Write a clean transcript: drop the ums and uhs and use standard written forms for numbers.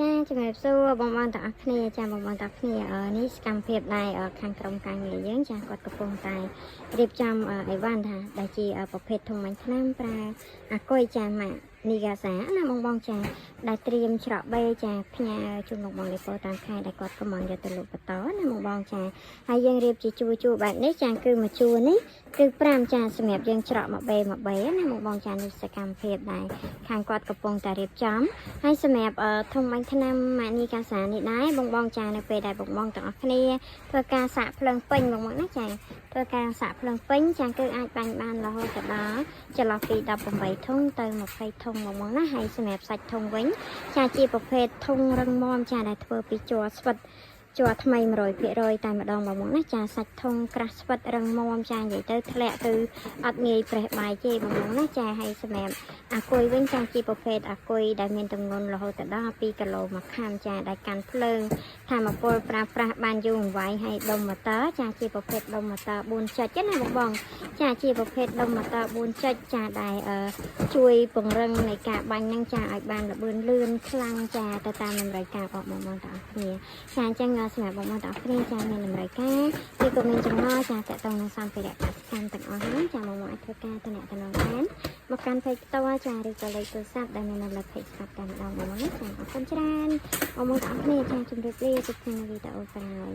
ចាជំរាបសួរបងប្អូនទាំងអស់គ្នាចាបងប្អូនទាំងអស់គ្នានេះសកម្មភាពដែលខាងក្រុមការងារយើងចាគាត់កំពុងតែរៀបចំអីវ៉ាន់ថាដែលជាប្រភេទធុងបាញ់ថ្នាំប្រើអាគុយចាម៉ាក់នីកាសាណាបងចាដែលត្រៀមច្រកបេចាផ្ញើជូនបងលេប៉ូតាមខែដែលគាត់កំងយកទៅលក់បន្តណាបងចាហើយយើងរៀបជាជួរបែបនេះចាគឺមួយជួរនេះគឺ5ចាសម្រាប់យើងច្រកមកបេណាបងចានេះសកម្មភាពដែលខាងគាត់កំពុងតែរៀបចំហើយសម្រាប់ធុងបាញ់ថ្នាំម៉ានីកាសានេះដែរបងចានៅពេលដែលបងទាំងអស់គ្នាធ្វើការសាកភ្លើងពេញបងណាចាធ្វើការសាកភ្លើងពេញចាគឺអាចបាញ់បានរហូតដល់ចន្លោះពី18ធុងទៅ20ធុងបងណាហើយសម្រាប់សាច់ធុងវិញចាជាប្រភេទធុងរឹងមាំចាដែលធ្វើពីជ័រស្វិតជ័រថ្មី 100% តែម្ដងបងណាចាសាច់ធុងក្រាស់ស្វិតរឹងមាំចានិយាយទៅធ្លាក់គឺអត់ងាយប្រេះបាយទេបងណាចាហើយសម្រាប់អាគុយវិញចាជាប្រភេទអាគុយដែលមានទម្ងន់រហូតដល់2គីឡូមួយខាំចាដែលកាន់ភ្លើងថាមពលប្រើប្រាស់បានយូរអង្វែងហើយដុំម៉ូទ័រចាជាប្រភេទដុំម៉ូទ័រ4ចុចណាបងចាជាប្រភេទដុំម៉ូទ័រ4ចុចចាដែលជួយពង្រឹងនៃការបាញ់នឹងចាឲ្យបានល្បឿនលឿនខ្លាំងចាទៅតាមតម្រូវការរបស់បងទាំងអស់គ្នាចាអញ្ចឹងសម្រាប់បងទាំងអស់គ្នាចាមានតម្រូវការឬក៏មានចំណងចាតកតងនឹងសម្ភារៈកសិកម្មទាំងអស់ហ្នឹងចាបងអាចធ្វើការតំណបានមកកាន់ពេកផ្ទាល់ចាឬក៏លេខទូរស័ព្ទដែលមាននៅលើពេកស្រាប់តែម្ដងបងណាចាអរគុណច្រើនបងទាំងអស់គ្នាចាជម្រាបលាជួបគ្នានៅវីដេអូក្រោយ